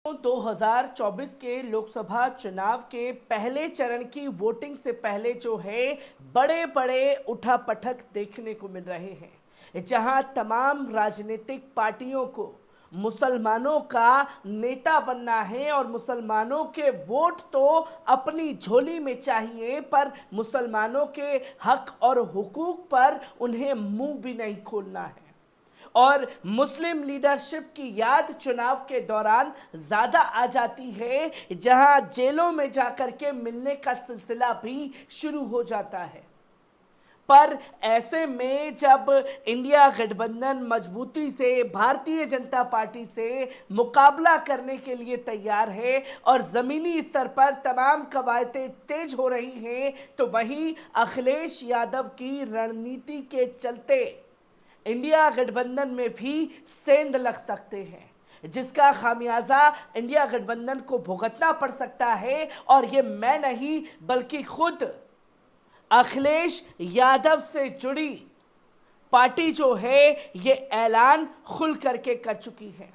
2024 के लोकसभा चुनाव के पहले चरण की वोटिंग से पहले जो है बड़े बड़े उठापटक देखने को मिल रहे हैं, जहां तमाम राजनीतिक पार्टियों को मुसलमानों का नेता बनना है और मुसलमानों के वोट तो अपनी झोली में चाहिए, पर मुसलमानों के हक और हुकूक पर उन्हें मुंह भी नहीं खोलना है। और मुस्लिम लीडरशिप की याद चुनाव के दौरान ज्यादा आ जाती है, जहां जेलों में जाकर के मिलने का सिलसिला भी शुरू हो जाता है। पर ऐसे में जब इंडिया गठबंधन मजबूती से भारतीय जनता पार्टी से मुकाबला करने के लिए तैयार है और जमीनी स्तर पर तमाम कवायदें तेज हो रही हैं, तो वहीं अखिलेश यादव की रणनीति के चलते इंडिया गठबंधन में भी सेंध लग सकते हैं, जिसका खामियाजा इंडिया गठबंधन को भुगतना पड़ सकता है। और ये मैं नहीं बल्कि खुद अखिलेश यादव से जुड़ी पार्टी जो है ये ऐलान खुल करके कर चुकी है,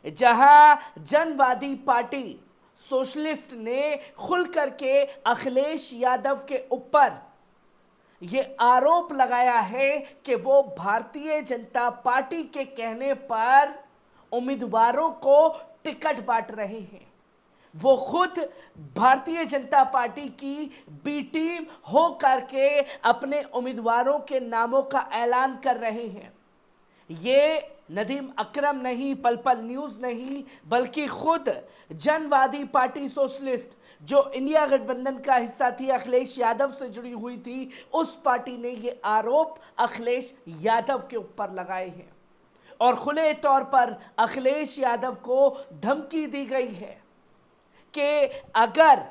जहां जनवादी पार्टी सोशलिस्ट ने खुल करके अखिलेश यादव के ऊपर ये आरोप लगाया है कि वो भारतीय जनता पार्टी के कहने पर उम्मीदवारों को टिकट बांट रहे हैं। वो खुद भारतीय जनता पार्टी की बी टीम हो करके अपने उम्मीदवारों के नामों का ऐलान कर रहे हैं। ये नदीम अकरम नहीं, पल पल न्यूज नहीं, बल्कि खुद जनवादी पार्टी सोशलिस्ट जो इंडिया गठबंधन का हिस्सा थी, अखिलेश यादव से जुड़ी हुई थी, उस पार्टी ने ये आरोप अखिलेश यादव के ऊपर लगाए हैं। और खुले तौर पर अखिलेश यादव को धमकी दी गई है कि अगर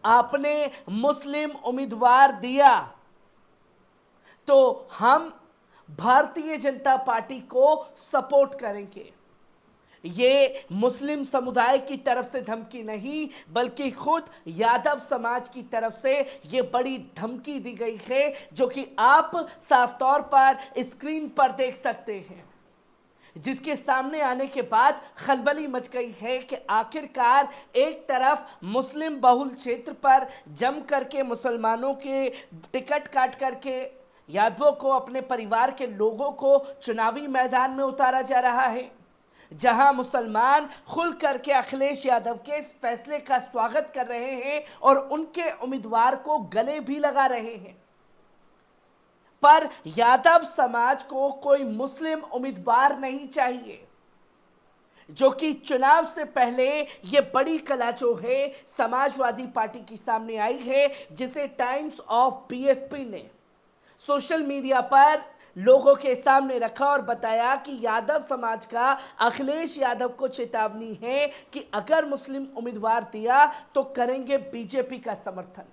आपने मुस्लिम उम्मीदवार दिया तो हम भारतीय जनता पार्टी को सपोर्ट करेंगे। ये मुस्लिम समुदाय की तरफ से धमकी नहीं, बल्कि खुद यादव समाज की तरफ से ये बड़ी धमकी दी गई है, जो कि आप साफ तौर पर स्क्रीन पर देख सकते हैं, जिसके सामने आने के बाद खलबली मच गई है कि आखिरकार एक तरफ मुस्लिम बहुल क्षेत्र पर जम करके मुसलमानों के टिकट काट करके यादवों को, अपने परिवार के लोगों को चुनावी मैदान में उतारा जा रहा है, जहां मुसलमान खुल करके अखिलेश यादव के इस फैसले का स्वागत कर रहे हैं और उनके उम्मीदवार को गले भी लगा रहे हैं। पर यादव समाज को कोई मुस्लिम उम्मीदवार नहीं चाहिए, जो कि चुनाव से पहले ये बड़ी कला जो है समाजवादी पार्टी की सामने आई है, जिसे टाइम्स ऑफ बीएसपी ने सोशल मीडिया पर लोगों के सामने रखा और बताया कि यादव समाज का अखिलेश यादव को चेतावनी है कि अगर मुस्लिम उम्मीदवार दिया तो करेंगे बीजेपी का समर्थन।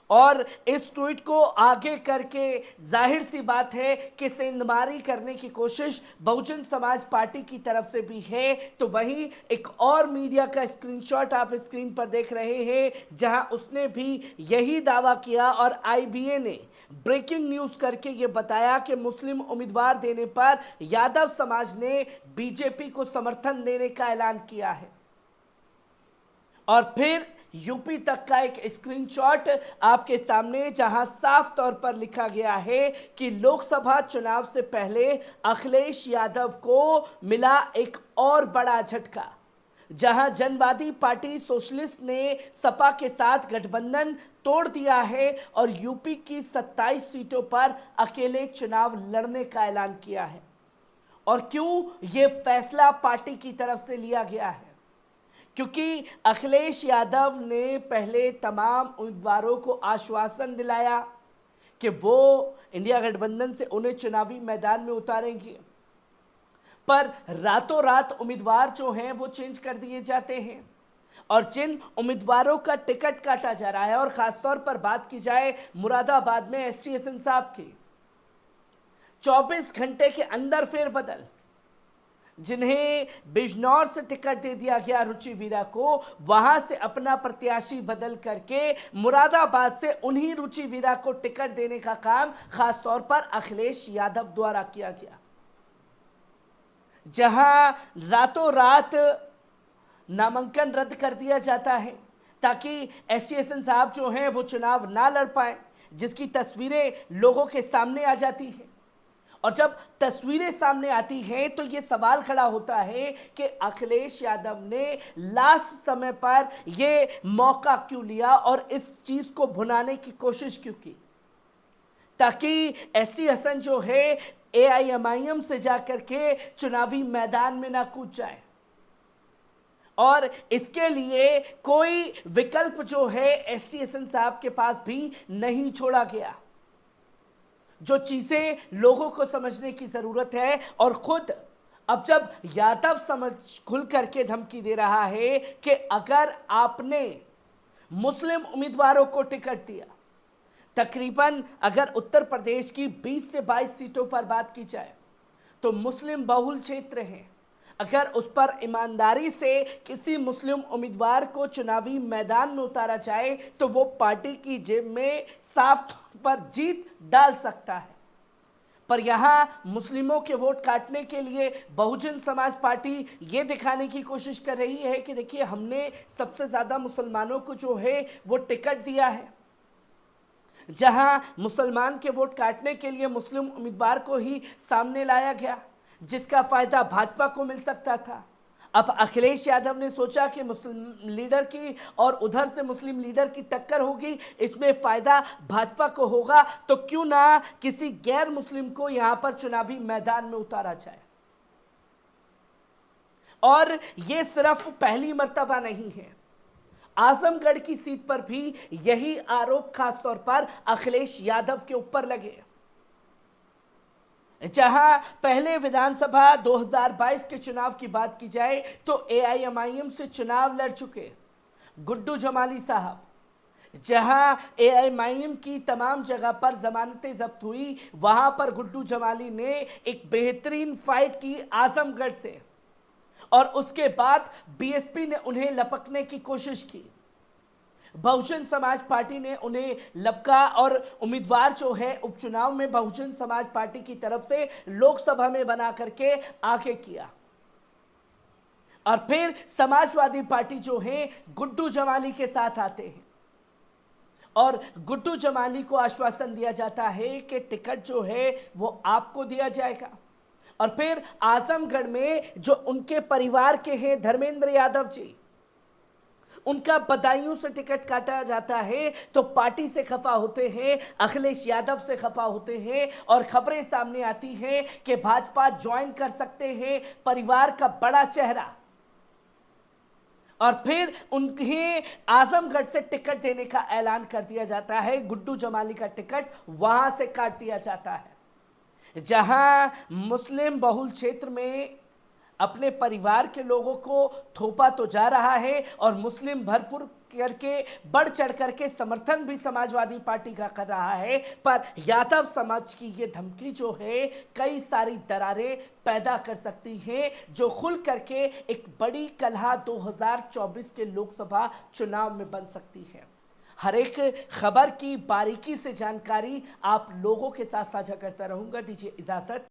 और इस ट्वीट को आगे करके जाहिर सी बात है कि सेंधमारी करने की कोशिश बहुजन समाज पार्टी की तरफ से भी है। तो वहीं एक और मीडिया का स्क्रीनशॉट आप स्क्रीन पर देख रहे हैं, जहां उसने भी यही दावा किया और आईबीए ने ब्रेकिंग न्यूज करके ये बताया कि मुस्लिम उम्मीदवार देने पर यादव समाज ने बीजेपी को समर्थन देने का ऐलान किया है। और फिर यूपी तक का एक स्क्रीनशॉट आपके सामने, जहां साफ तौर पर लिखा गया है कि लोकसभा चुनाव से पहले अखिलेश यादव को मिला एक और बड़ा झटका, जहां जनवादी पार्टी सोशलिस्ट ने सपा के साथ गठबंधन तोड़ दिया है और यूपी की 27 सीटों पर अकेले चुनाव लड़ने का ऐलान किया है। और क्यों ये फैसला पार्टी की तरफ से लिया गया है? क्योंकि अखिलेश यादव ने पहले तमाम उम्मीदवारों को आश्वासन दिलाया कि वो इंडिया गठबंधन से उन्हें चुनावी मैदान में उतारेंगे, पर रातों रात उम्मीदवार जो हैं वो चेंज कर दिए जाते हैं और जिन उम्मीदवारों का टिकट काटा जा रहा है, और खासतौर पर बात की जाए मुरादाबाद में एसटी हसन साहब की, 24 घंटे के अंदर फेरबदल, जिन्हें बिजनौर से टिकट दे दिया गया रुचि वीरा को, वहां से अपना प्रत्याशी बदल करके मुरादाबाद से उन्हीं रुचि वीरा को टिकट देने का काम खासतौर पर अखिलेश यादव द्वारा किया गया, जहां रातों रात नामांकन रद्द कर दिया जाता है ताकि एससी हसन साहब जो हैं वो चुनाव ना लड़ पाए, जिसकी तस्वीरें लोगों के सामने आ जाती हैं। और जब तस्वीरें सामने आती हैं तो ये सवाल खड़ा होता है कि अखिलेश यादव ने लास्ट समय पर ये मौका क्यों लिया और इस चीज को भुनाने की कोशिश क्यों की, ताकि एससी हसन जो है एआईएमआईएम से जाकर के चुनावी मैदान में ना कूद जाए। और इसके लिए कोई विकल्प जो है एससी हसन साहब के पास भी नहीं छोड़ा गया। जो चीजें लोगों को समझने की जरूरत है, और खुद अब जब यादव समझ खुल करके धमकी दे रहा है कि अगर आपने मुस्लिम उम्मीदवारों को टिकट दिया, तकरीबन अगर उत्तर प्रदेश की 20 से 22 सीटों पर बात की जाए तो मुस्लिम बहुल क्षेत्र हैं, अगर उस पर ईमानदारी से किसी मुस्लिम उम्मीदवार को चुनावी मैदान में उतारा जाए तो वो पार्टी की जेब में साफ तौर पर जीत डाल सकता है। पर यहां मुस्लिमों के वोट काटने के लिए बहुजन समाज पार्टी ये दिखाने की कोशिश कर रही है कि देखिए, हमने सबसे ज्यादा मुसलमानों को जो है वो टिकट दिया है। जहां मुसलमान के वोट काटने के लिए मुस्लिम उम्मीदवार को ही सामने लाया गया, जिसका फायदा भाजपा को मिल सकता था। अब अखिलेश यादव ने सोचा कि मुस्लिम लीडर की और उधर से मुस्लिम लीडर की टक्कर होगी, इसमें फायदा भाजपा को होगा, तो क्यों ना किसी गैर मुस्लिम को यहां पर चुनावी मैदान में उतारा जाए। और यह सिर्फ पहली मर्तबा नहीं है, आजमगढ़ की सीट पर भी यही आरोप खासतौर पर अखिलेश यादव के ऊपर लगे। जहां पहले विधानसभा 2022 के चुनाव की बात की जाए तो एआईएमआईएम से चुनाव लड़ चुके गुड्डू जमाली साहब, जहां एआईएमआईएम की तमाम जगह पर जमानतें जब्त हुई, वहां पर गुड्डू जमाली ने एक बेहतरीन फाइट की आजमगढ़ से, और उसके बाद बीएसपी ने उन्हें लपकने की कोशिश की। बहुजन समाज पार्टी ने उन्हें लपका और उम्मीदवार जो है उपचुनाव में बहुजन समाज पार्टी की तरफ से लोकसभा में बना करके आगे किया। और फिर समाजवादी पार्टी जो है गुड्डू जमाली के साथ आते हैं और गुड्डू जमाली को आश्वासन दिया जाता है कि टिकट जो है वो आपको दिया जाएगा। और फिर आजमगढ़ में जो उनके परिवार के हैं धर्मेंद्र यादव जी, उनका बदायूं से टिकट काटा जाता है तो पार्टी से खफा होते हैं, अखिलेश यादव से खफा होते हैं, और खबरें सामने आती हैं कि भाजपा ज्वाइन कर सकते हैं परिवार का बड़ा चेहरा। और फिर उन्हें आजमगढ़ से टिकट देने का ऐलान कर दिया जाता है, गुड्डू जमाली का टिकट वहां से काट दिया जाता है। जहां मुस्लिम बहुल क्षेत्र में अपने परिवार के लोगों को थोपा तो जा रहा है और मुस्लिम भरपूर करके बढ़ चढ़ करके समर्थन भी समाजवादी पार्टी का कर रहा है, पर यादव समाज की ये धमकी जो है कई सारी दरारें पैदा कर सकती है, जो खुल करके एक बड़ी कलह 2024 के लोकसभा चुनाव में बन सकती है। हर एक खबर की बारीकी से जानकारी आप लोगों के साथ साझा करता रहूंगा। दीजिए इजाजत।